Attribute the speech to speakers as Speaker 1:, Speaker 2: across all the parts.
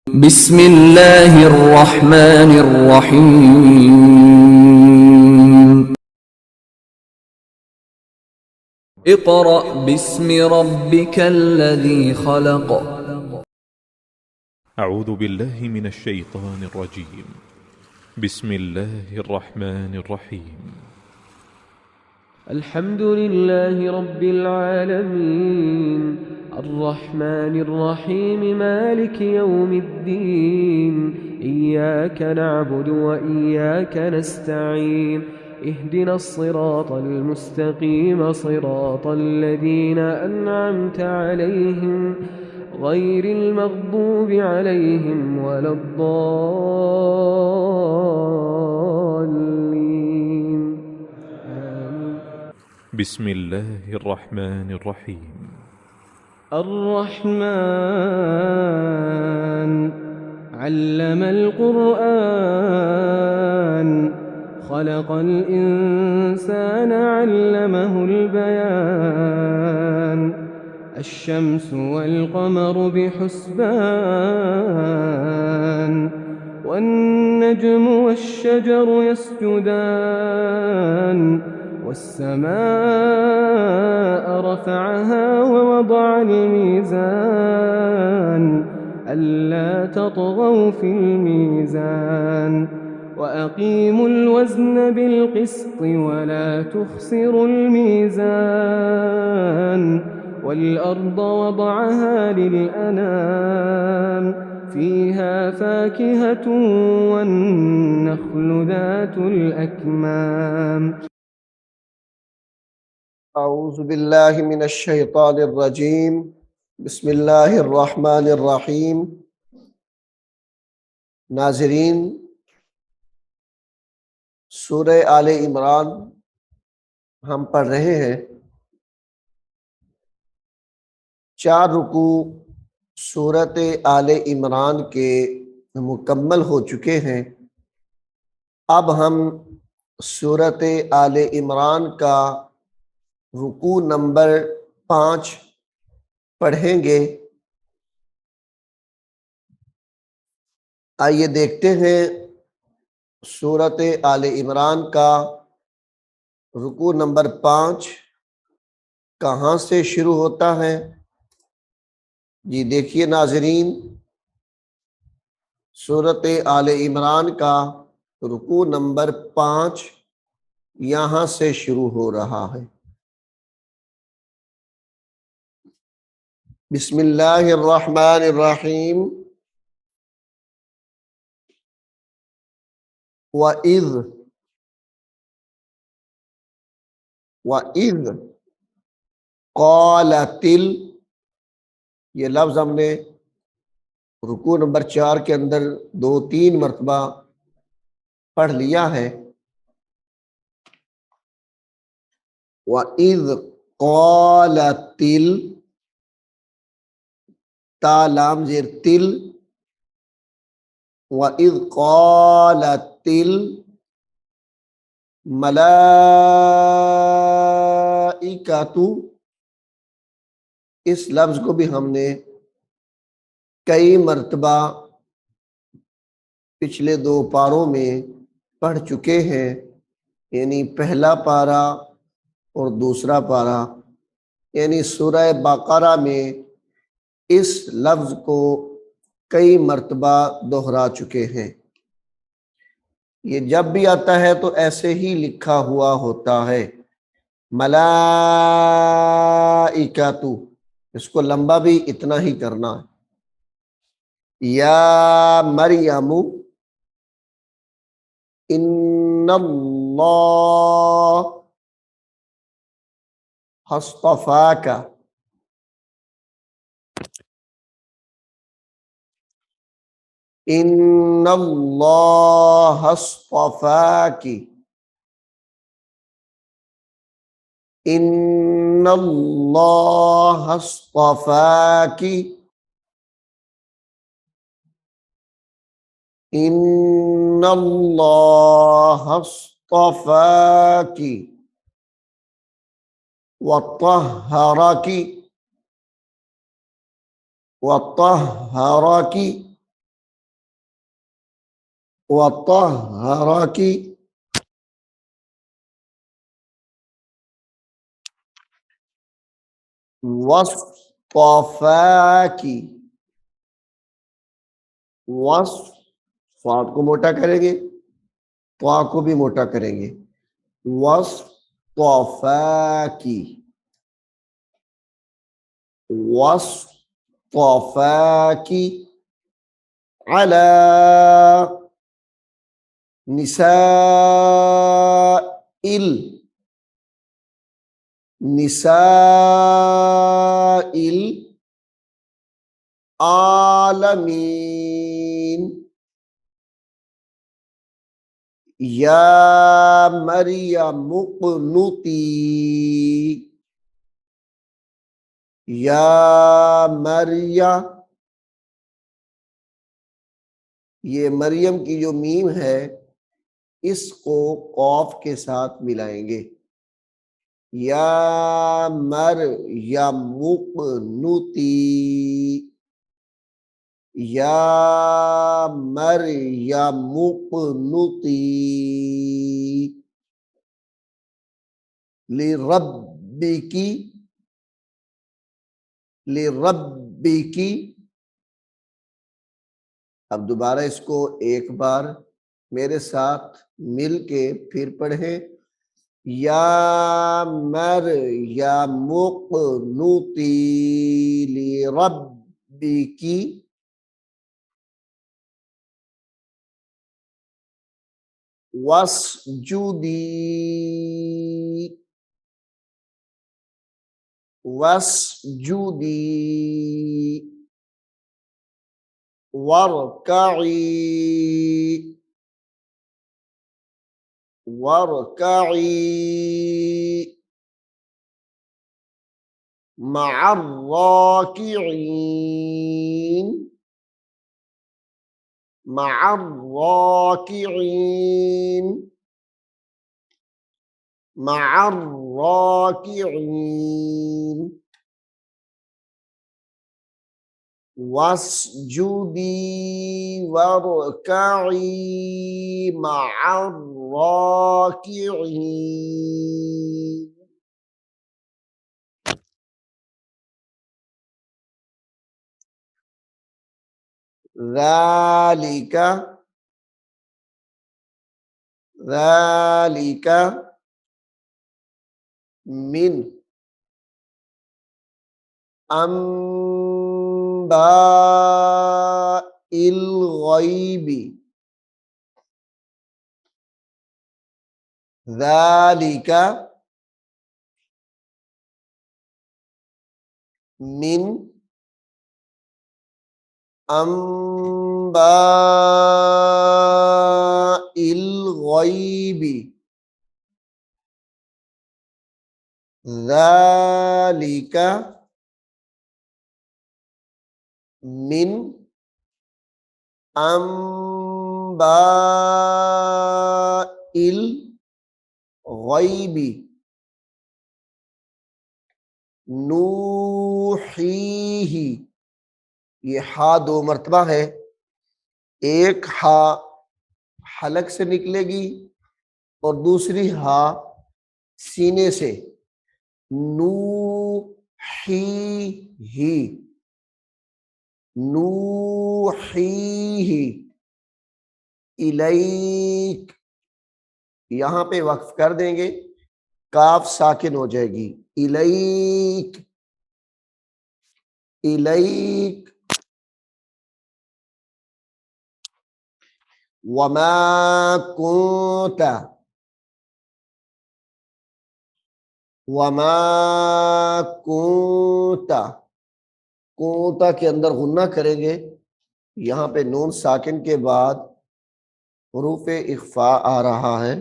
Speaker 1: बिस्मिल्लाहिर्रहमानिर्रहीम। इक़रा बिस्मि रब्बिकल्लज़ी ख़लक़।
Speaker 2: أعوذ بالله من الشيطان الرجيم. بسم الله الرحمن الرحيم.
Speaker 3: الحمد لله رب العالمين الرحمن الرحيم مالك يوم الدين إياك نعبد وإياك نستعين اهدنا الصراط المستقيم صراط الذين أنعمت عليهم غير المغضوب عليهم ولا الضالين.
Speaker 2: بسم الله الرحمن الرحيم.
Speaker 3: الرحمن علم القرآن خلق الإنسان علمه البيان الشمس والقمر بحسبان والنجم والشجر يسجدان والسماء رفعها ووضع الميزان ألا تطغوا في الميزان وأقيموا الوزن بالقسط ولا تخسروا الميزان والأرض وضعها للأنام فيها فاكهة والنخل ذات الأكمام.
Speaker 4: أعوذ بالله من الشैतान الरजीम। बिस्मिल्लाहिर्रहमानिर्रहीम। नाज़रीन, सूरह आले इमरान हम पढ़ रहे हैं। 4 रुकू सूरत आले इमरान के मुकम्मल हो चुके हैं। अब हम सूरत आले इमरान का रुकू नंबर 5 पढ़ेंगे। आइए देखते हैं सूरत आले इमरान का रुकू नंबर 5 कहाँ से शुरू होता है। जी देखिए नाज़रीन, सूरत आले इमरान का रुकू नंबर 5 यहाँ से शुरू हो रहा है। बिस्मिल्लाहिर्रहमानिर्रहीम। वइज़ क़ालतिल, ये लफ्ज़ हमने रुकू नंबर 4 के अंदर 2-3 मरतबा पढ़ लिया है। वइज़ क़ालतिल, ता लाम ज़ेर तिल, वइज़ क़ालतिल मलाइकतु, इस लफ्ज़ को भी हमने कई मर्तबा पिछले 2 पारों में पढ़ चुके हैं, यानी पहला पारा और दूसरा पारा, यानी सूरह बकरा में इस लफ्ज़ को कई मर्तबा दोहरा चुके हैं। ये जब भी आता है तो ऐसे ही लिखा हुआ होता है, मलाइकतु। इसको लंबा भी इतना ही करना है। या मरियमु इन्नल्लाह हस्तफाका, इन्नल्लाह हस्तफाकी, इन्नल्लाह हस्तफाकी, इन्नल्लाह हस्तफाकी वत्तहरकी, वत्तहरकी, वतहरकी, वस्ताफाकी, वस स्वाद को मोटा करेंगे, त्वा को भी मोटा करेंगे, वस्ताफाकी, वस्ताफाकी अला निसाइल, निसाइल आलमीन, या मरियम मुक़नुती, या मरिया, ये मरियम की जो मीम है इसको कौफ के साथ मिलाएंगे, या मरियम मुक़नुती, या मरियम मुक़नुती लिरब्बिकी, लिरब्बिकी। अब दोबारा इसको एक बार मेरे साथ मिल के फिर पढ़ें, या मरियम मुक़नुती लिरब्बिकी वस्जुदी, वस्जुदी वरकई, वरकई मअर्राकिईन, मअर्राकिईन, मअर्राकिईन वस्जुदी वरकई मअर्राकिईन। ज़ालिका, ज़ालिका मिन अंबाइल गैबी, ज़ालिका मिन अंबाइल गैबी, ज़ालिका मिन अंबाइल गैबी नूहीही। ये हा दो मर्तबा है, एक हा हलक से निकलेगी और दूसरी हा सीने से, नूहीही, नूहीही इलैक। यहां पे वक्फ कर देंगे, काफ साकिन हो जाएगी, इलैक, इलैक वमा कुंता, वमा कुंता, कुंता के अंदर गुन्ना करेंगे, यहां पे नून साकिन के बाद हुरूफ इख्फा आ रहा है,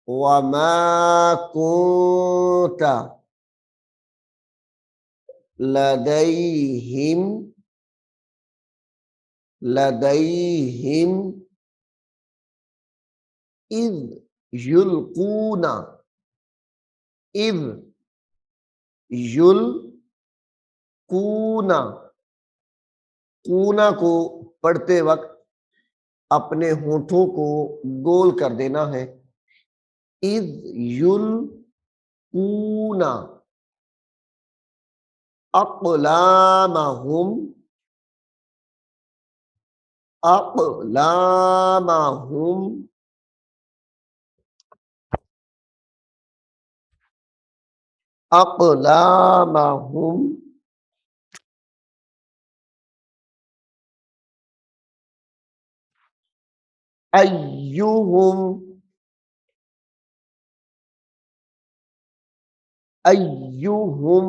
Speaker 4: वमा कुंता लदैहिम, लदैहिम इज़ युल्कूना, इज़ युल्कूना, कूना को पढ़ते वक्त अपने होठों को गोल कर देना है। Is युल्कूना अक़लामहुम अक़लामहुम अक़लामहुम अय्युहुम अय्युहुम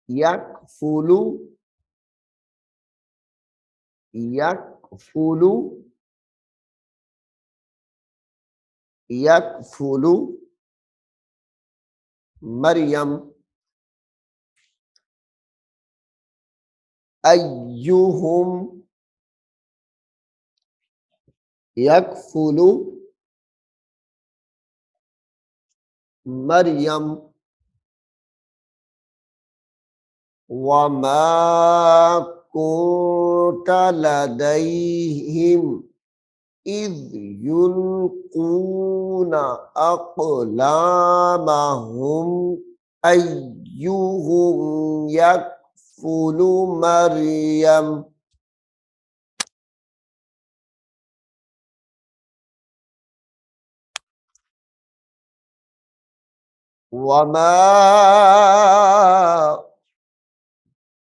Speaker 4: यकफुलु यकफुलु यकफुलु Maryam अय्युहुम यकफुलु Maryam Verma कुन्त लदैहिम is युल्कूना अक़लामहुम अय्युहुम यकफुलु Maryam. वमा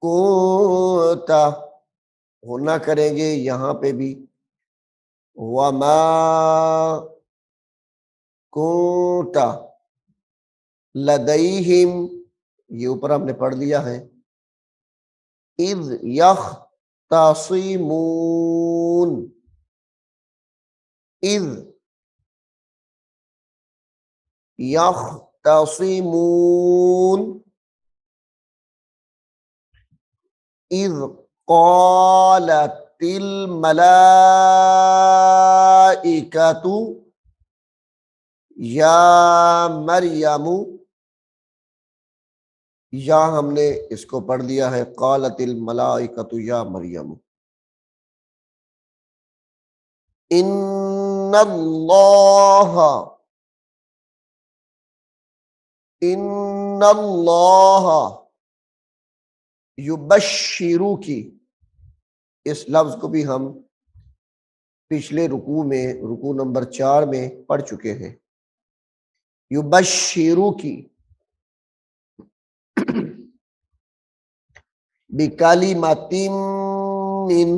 Speaker 4: कुन्ता होना करेंगे यहाँ पे भी। वमा कुन्ता लदैहिम ये ऊपर हमने पढ़ लिया है। इज़ यख्तसिमून इज़ यख्तसिमून इज़ क़ालतिल मलाइकतु या मरियमु या हमने इसको पढ़ लिया है क़ालतिल मलाइकतु या मरियमु। इन्नल्लाह युबश्शिरुकी इस लफ्ज को भी हम पिछले रुकू में रुकू नंबर 4 में पढ़ चुके हैं। युबश्शिरुकी बिकालिमातिम मिन।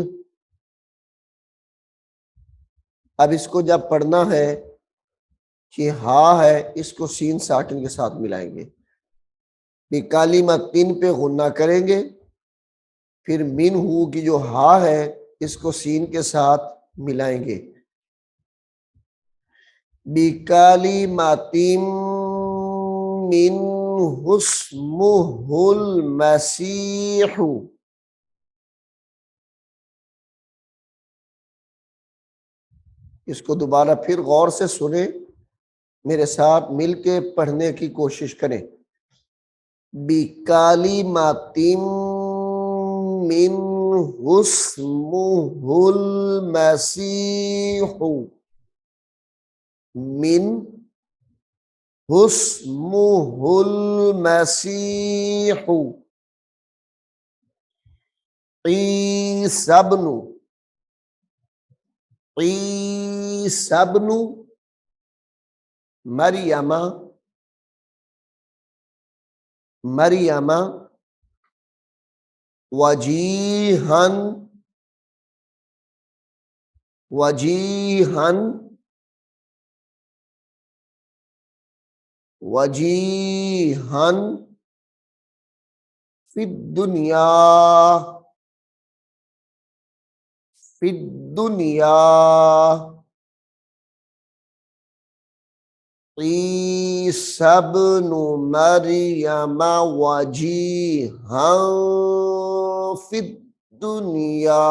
Speaker 4: अब इसको जब पढ़ना है कि हा है इसको सीन साकिन के साथ मिलाएंगे। बिकालिमातिन पे गुन्ना करेंगे, फिर मिन हु की जो हा है इसको सीन के साथ मिलाएंगे। बिकालिमातिम मिन हुस्मुहुल मसीहु। इसको दोबारा फिर गौर से सुने, मेरे साथ मिलके पढ़ने की कोशिश करें। बिकालिमातिम मिन हुस्मुहुल मसीहु मिन हुस्मुहुल मसीहु ईसब्नु ईसब्नु मरियमा मरियमा वजीहन वजीहन वजीहन फिद्दुनिया फिद्दुनिया ईसा इब्नु मरियम वजीहन फिद्दुनिया।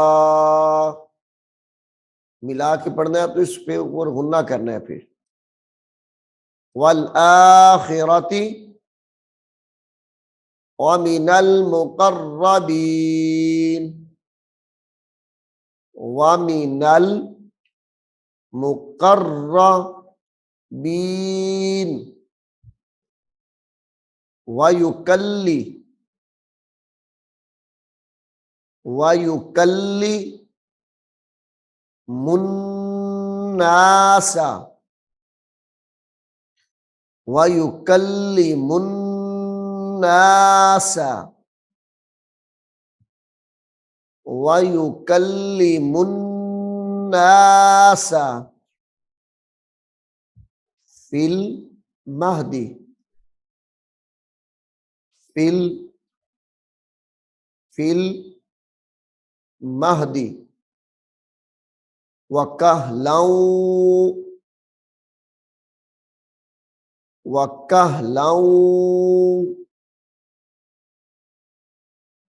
Speaker 4: मिला के पढ़ना है तो इस पे ऊपर गुन्ना करना है। फिर वल आखिरती व मिनल मुकर्रबीन। वमिनल मुकर्रबीन वयुकल्ली मुन्नासा वयुकल्लिमुन्नासा वयुकल्लिमुन्नासा फिल महदी फिल फिल महदी वकहलौ वकहलौ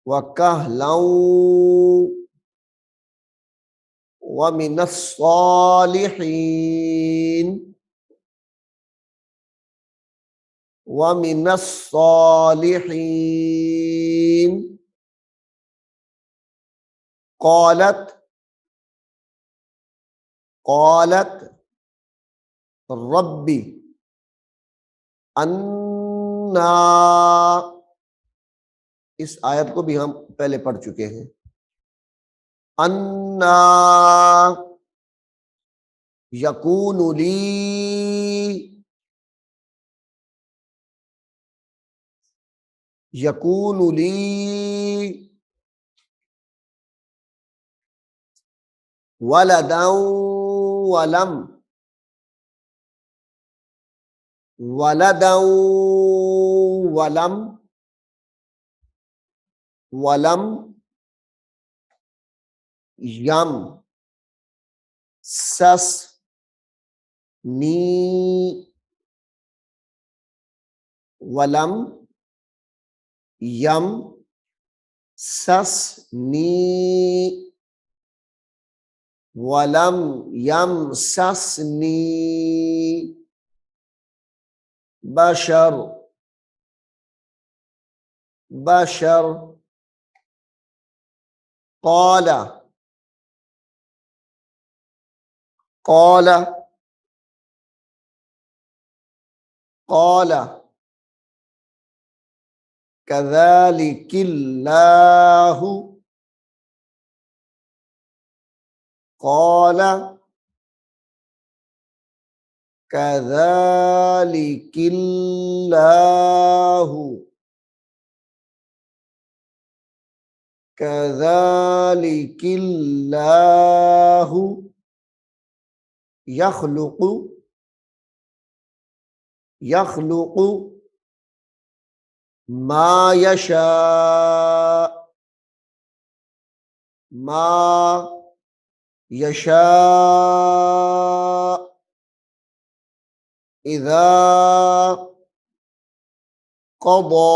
Speaker 4: वकहलौ वमिनस्सालिहीन वमिनस्सालिहीन क़ालत क़ालत रब्बी अन्ना। इस आयत को भी हम पहले पढ़ चुके हैं। अन्ना यकूनु ली यकूनु ली वलदन वलम वलदन वलम वलम यम सस नी वलम यम सस नी वलम यम सस नी बशर बशर क़ाला क़ाला क़ाला कज़ालिकिल्लाहु क़ाला कज़ालिकिल्लाहु कज़ालिकिल्लाहु यख़्लुक़ु यख़्लुक़ु मा यशा मा यशा इज़ा क़ज़ा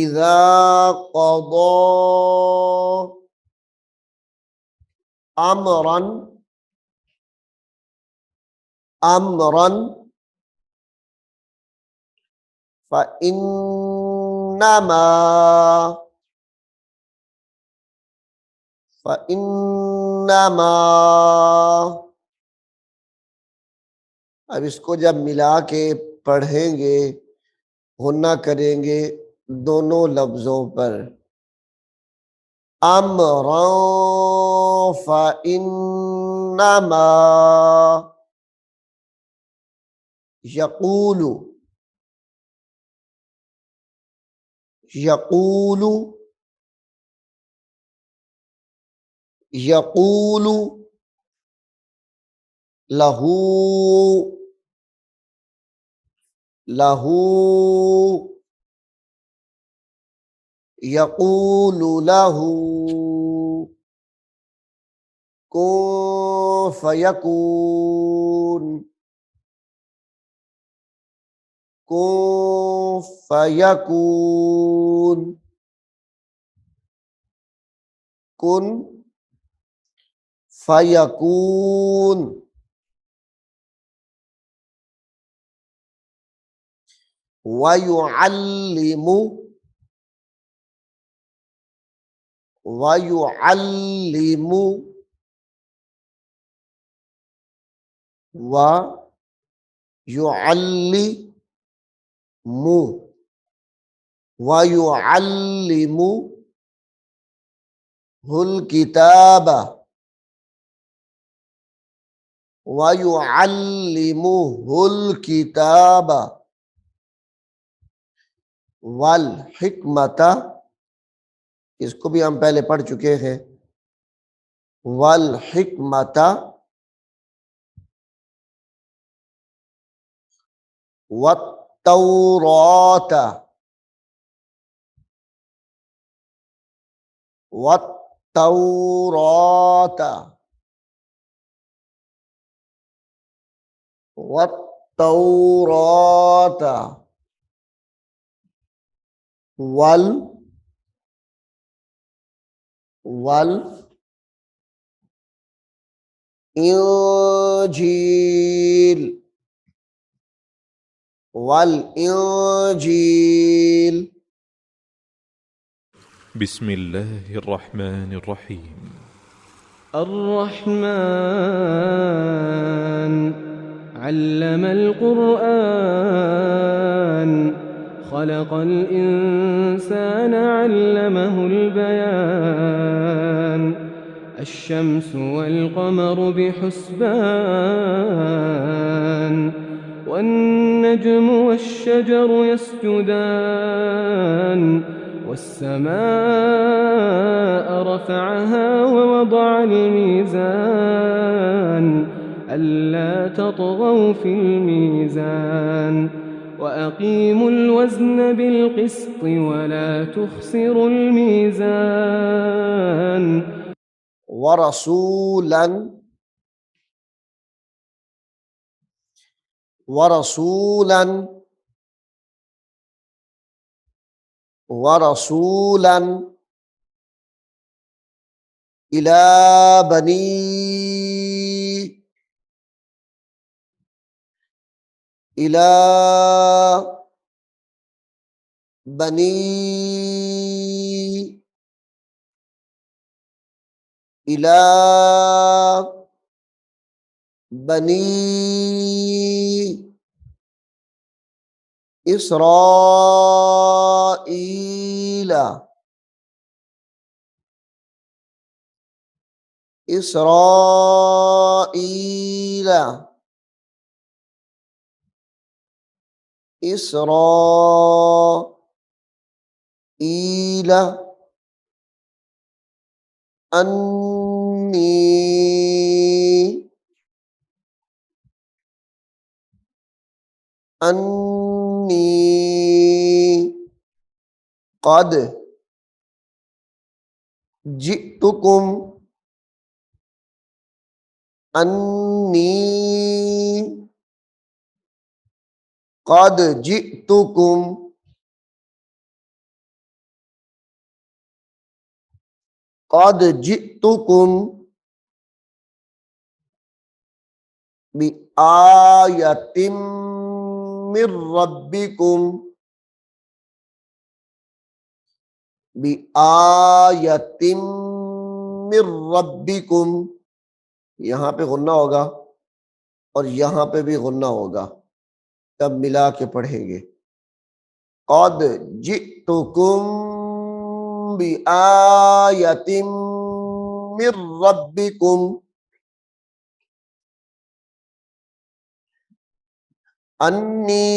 Speaker 4: इज़ा क़ज़ा अमरन अमरन फ़इन्नमा फ़इन्नमा। अब इसको जब मिला के पढ़ेंगे, हुन्ना करेंगे दोनों लफ्जों पर। अमरन फ़इन्नमा यक़ूलु यक़ूलु यक़ूलु लहू लहू यक़ूलु लहू कुन फ़यकून कुन फ़यकून कुन फ़यकून। वयुअल्लिमु वयुअल्लिमु वयुअल्लिमु वयुअल्लिमु हुल किताब वयुअल्लिमु हुल किताब वल हिकमता, इसको भी हम पहले पढ़ चुके हैं। वल हिकमता वत्तौराता वत्तौराता वत्तौराता वल वल इंजील वल इंजील।
Speaker 2: बिस्मिल्लाहिर्रहमानिर्रहीम।
Speaker 3: الرحمن علم القرآن خلق الإنسان علمه البيان الشمس والقمر بحسبان والنجم والشجر يسجدان والسماء رفعها ووضع الميزان ألا تطغوا في الميزان وأقيموا الوزن بالقسط ولا تخسروا الميزان
Speaker 4: ورسولا ورسولا ورسولا إلى بني إلى بني إلى بني إسرائيل إسرائيل إسرائيل أني قد جئتكم أني قد جئتكم قد جئتكم بآية من ربكم بآية من ربكم। यहाँ पे गुन्ना होगा और यहाँ पे भी गुन्ना होगा, तब मिला के पढ़ेंगे। قد جئتكم بآية من ربكم أني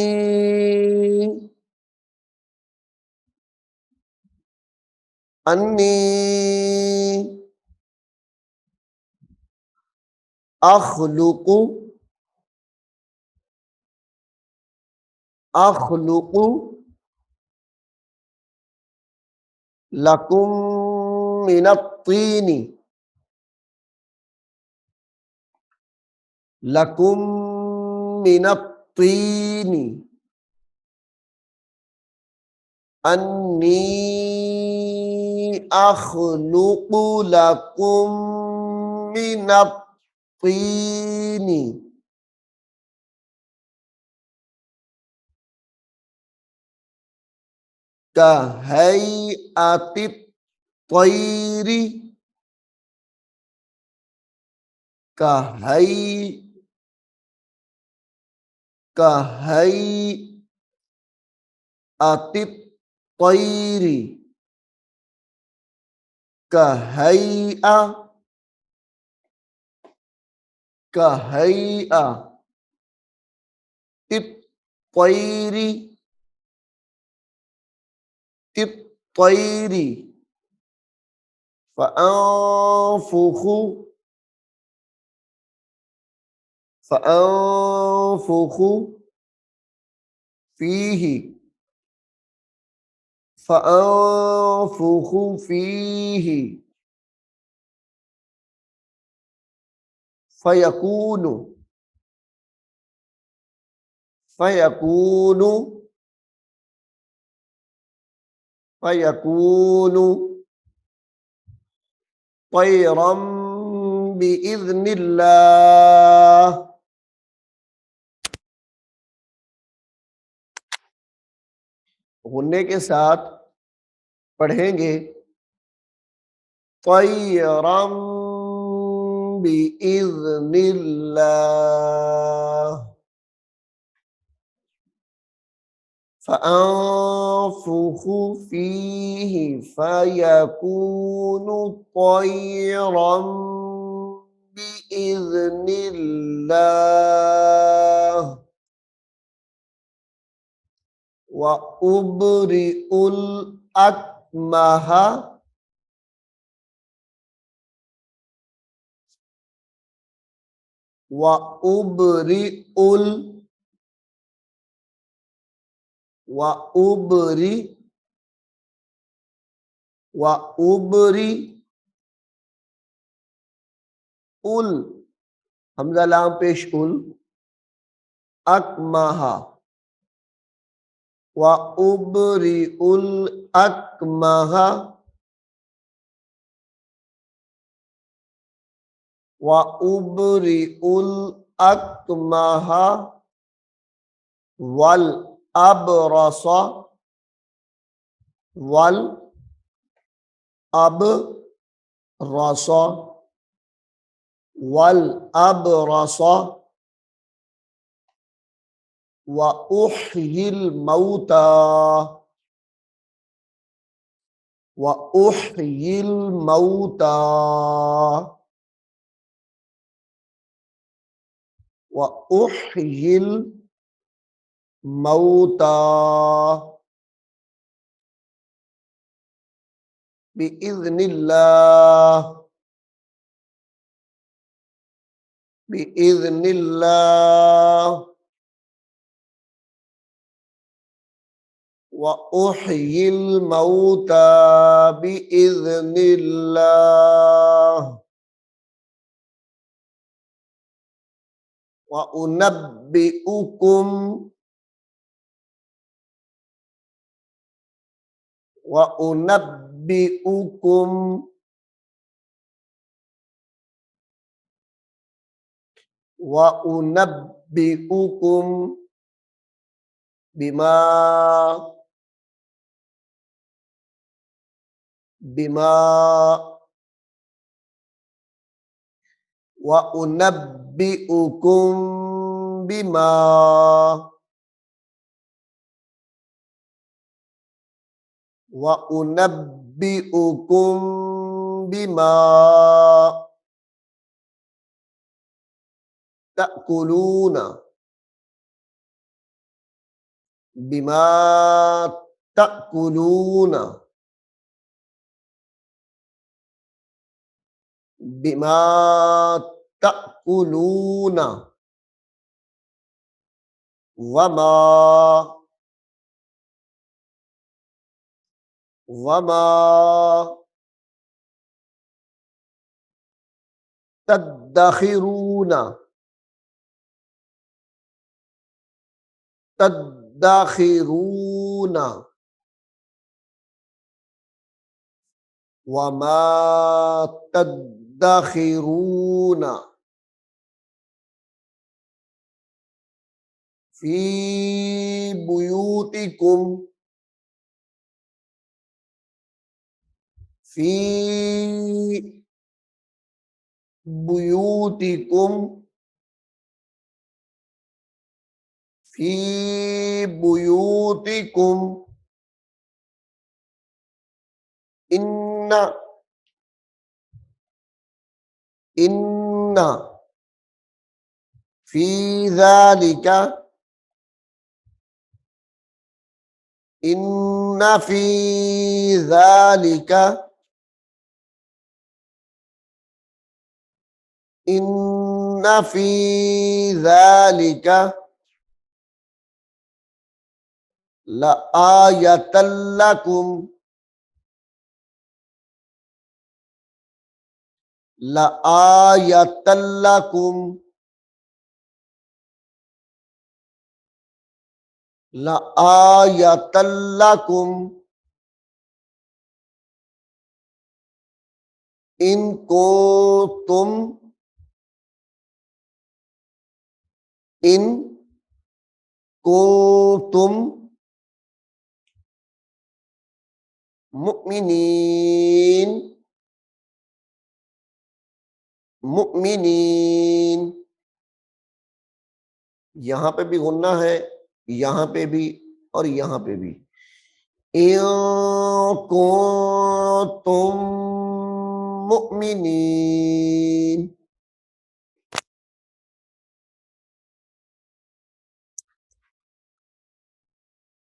Speaker 4: أخلق لكم من الطين لكم من الطين أني أخلق لكم من الطين كهيئة तैरी का हई अतित तैरी का हई तित तैरी फअंफुखु फीही फयकूनु तैरम बिइज़्निल्लाह। होने के साथ पढ़ेंगे तैरम बिइज़्निल्लाह। फअंफुखु फीही फयकूनु तैरम बिइज़्निल्लाह। व उबरिउल अकमहा व उबरिउल उल हमजा लाम पेश उल अकमहा व उबरिउल अकमहा व उबरिउल अकमहा वल अबरस वल अबरस वल अबरस व उह्यिल मौता व उह्यिल मौता व उह्यिल मौता बिइज़्निल्लाह बिइज़्निल्लाह। व उह्यिल मौता बिइज़्निल्लाह। व उनब्बिउकुम व उनब्बिउकुम व उनब्बिउकुम बिमा व उनब्बिउकुम बिमा व उनब्बिउकुम बिमा तअकुलूना बिमा तअकुलूना बिमा तअकुलूना वमा तद्दखिरूना वमा तद्दखिरूना फी बुयूतिकुम फी बुयूतिकुम, फी बुयूतिकुम, इन्ना, इन्ना फी ज़ालिका, इन्ना फी ज़ालिका, इन्ना फी ज़ालिका लआयतल लकुम, लआयतल लकुम, लआयतल लकुम इनको तुम, इन को तुम मुमिनीन, मुमिनीन, यहां पे भी गुन्ना है, यहां पे भी और यहां पे भी। इन को तुम मुमिनीन,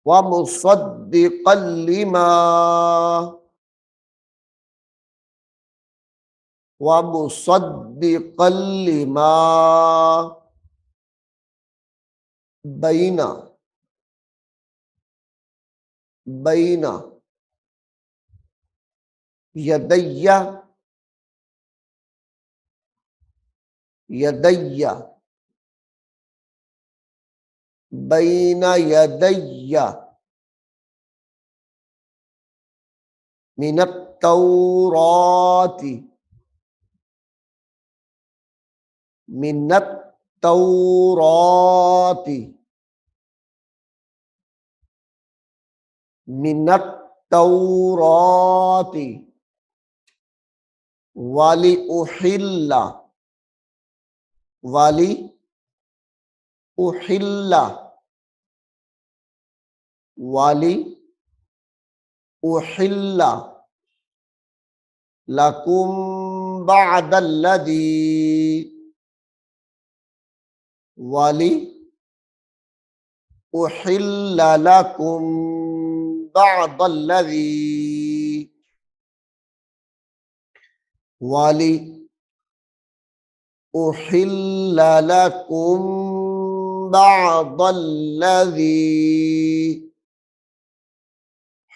Speaker 4: व मुसद्दिक़ल लिमा, व मुसद्दिक़ल लिमा बैना, बैना यदैया, यदैया, बैना यदैया मिनत तौराती, मिनत तौराती, मिनत तौराती वाली उहिल्ला, वाली उहिल्ला, वाली उहिल्ला लकुम बअदल्लज़ी, वाली उहिल्ला लकुम बअदल्लज़ी, वाली उहिल्ला लकुम बअदल्लज़ी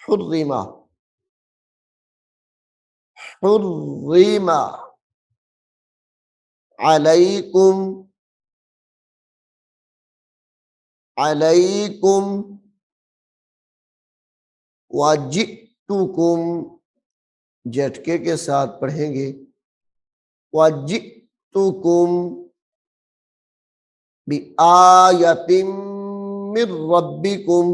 Speaker 4: हुर्रिमा, हुर्रिमा अलैकुम, अलैकुम वजितुकुम, झटके के साथ पढ़ेंगे, वजितुकुम बि आयतिम मिर रब्बिकुम,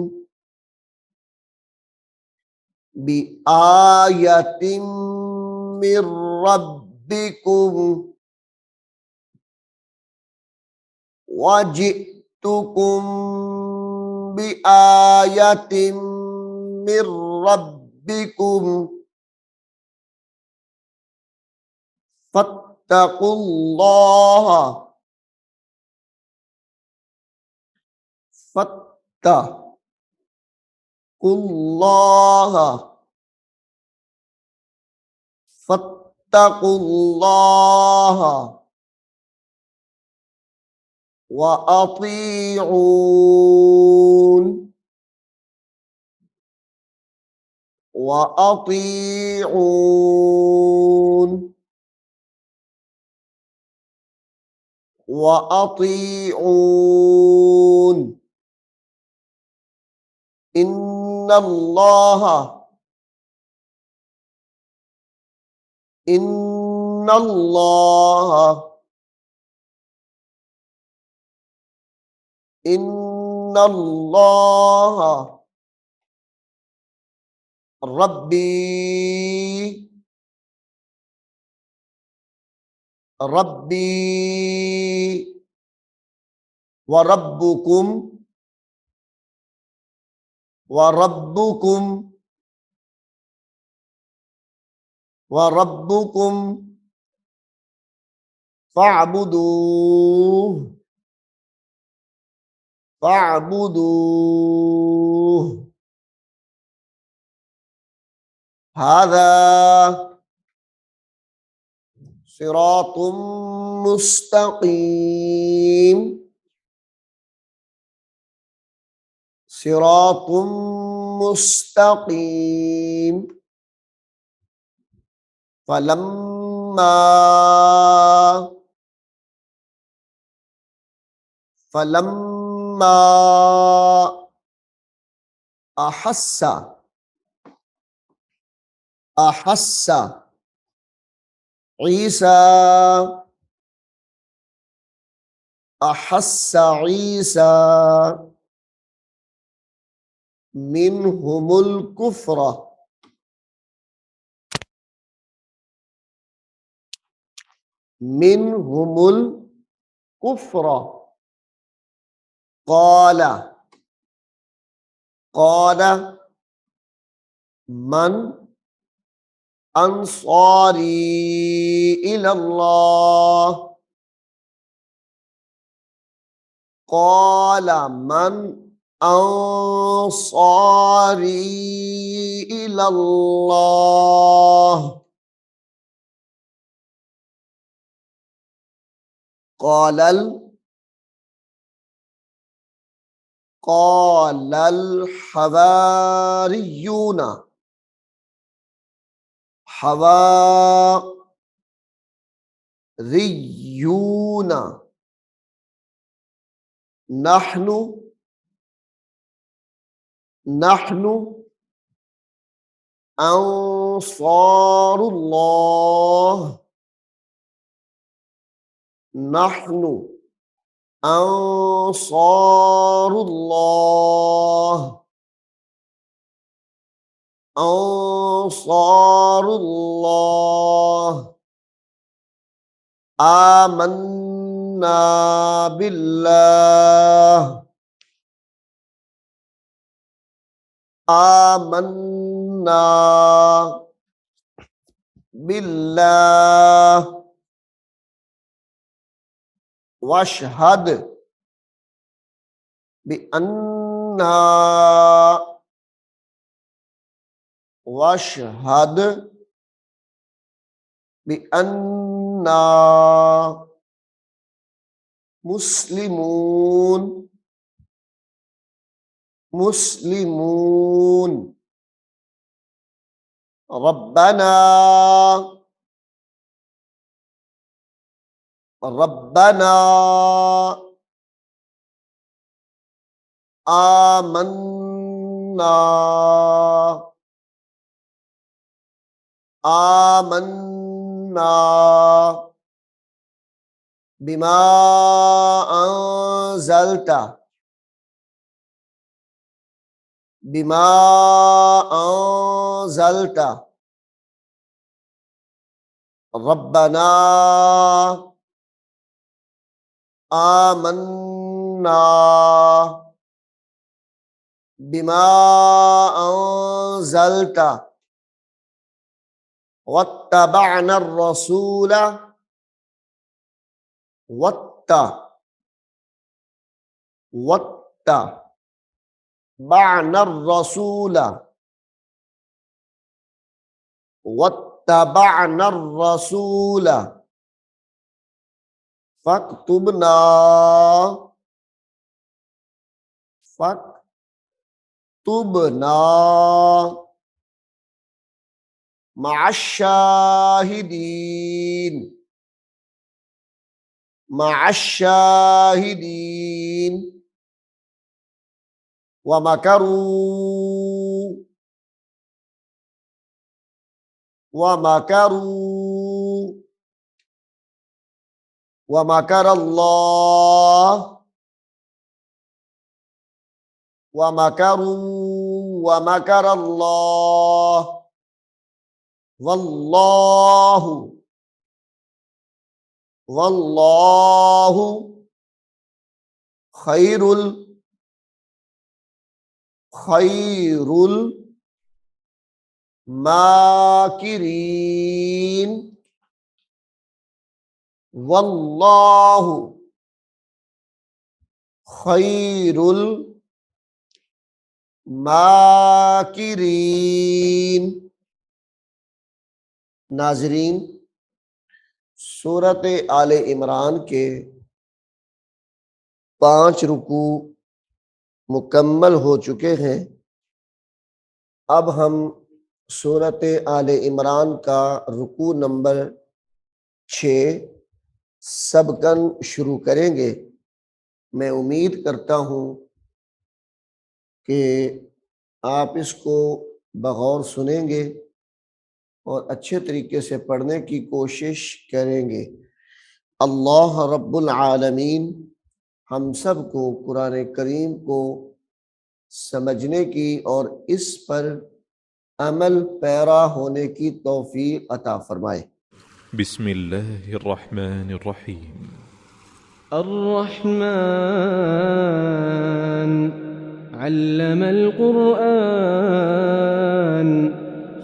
Speaker 4: बि आयतिम मिर रब्बिकुम वजितुकुम बि आयतिम मिर रब्बिकुम फत्तकुल्लाह, फत्तकुल्लाह, फत्तकुल्लाह व अतीऊन, व अतीऊन, व अतीऊन इन्नल्लाह, इन्नल्लाह, इन्नल्लाह रब्बी, रब्बी व रब्बुकुम व रब्बुकुम व रब्बुकुम फ़अबुदूह फ़अबुदूह हाज़ा सिरातुम मुस्तकीम सिरातुम मुस्तकीम फलम्मा फलम्मा अहस्सा अहस्सा ईसा अहस्सा ईसा मिनहुमुल कुफ्र मिनहुमुल कुफ्र क़ाल क़ाल मन अंसारी इलल्लाह क़ाल मन Ansari इलल्लाह क़ालल क़ालल हवारियून हवारियून नहनु नहनु Ansarullah नहनु Ansarullah Ansarullah Amanna बिल्लाह Amanna बिल्लाह वशहद बिअन्ना वशहद बिअन्ना मुस्लिमून मुस्लिमून रब्बना रब्बना Amanna Amanna बिमा अंज़लता बिमा अंज़लता रब्बना आमन्ना बिमा अंज़लता वत्तबअना रसूल वत्तबअना रसूल वत्तबअना रसूल फक्तुबना फक्तुबना मअश्शाहिदीन मअश्शाहिदीन वमकरू वमकरू वमकरल्लाह वमकरू वमकरल्लाह वल्लाहु वल्लाहु खैरुल खैरुल माकिरीन, वल्लाहु खैरुल माकिरीन। नाजरीन, सूरत आले इमरान के 5 रुकू मुकम्मल हो चुके हैं। अब हम सूरत आले इमरान का रुकू नंबर 6 सबकन शुरू करेंगे। मैं उम्मीद करता हूँ कि आप इसको बगौर सुनेंगे और अच्छे तरीके से पढ़ने की कोशिश करेंगे। अल्लाह रब्बुल आलमीन हम सब को कुरान करीम को समझने की और इस पर अमल पैरा होने की तौफीक अता फरमाए।
Speaker 2: बिस्मिल्लाहिर्रहमानिर्रहीम।
Speaker 3: अर्रहमान अल्लमल कुरआन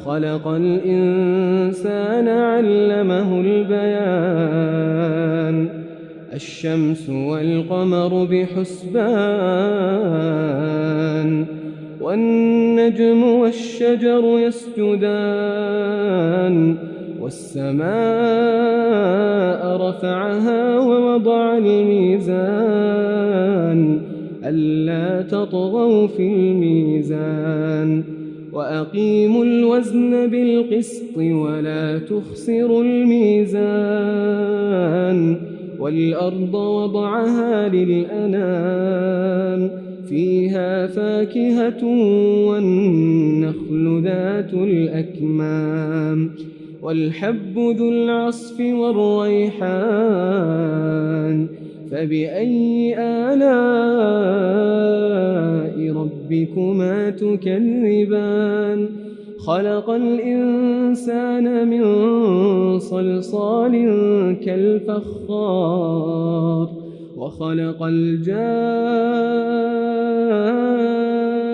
Speaker 3: खलक़ल इंसान अल्लमहुल बयान अश्शम्सु वल क़मरु बिहुस्बान वन्नज्मु वश्शजरु यस्जुदान والسماء رفعها ووضع الميزان ألا تطغوا في الميزان وأقيموا الوزن بالقسط ولا تخسروا الميزان والأرض وضعها للأنام فيها فاكهة والنخل ذات الأكمام والحب ذو العصف والريحان فبأي آلاء ربكما تكذبان خلق الإنسان من صلصال كالفخار وخلق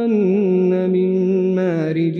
Speaker 3: الجان من مارج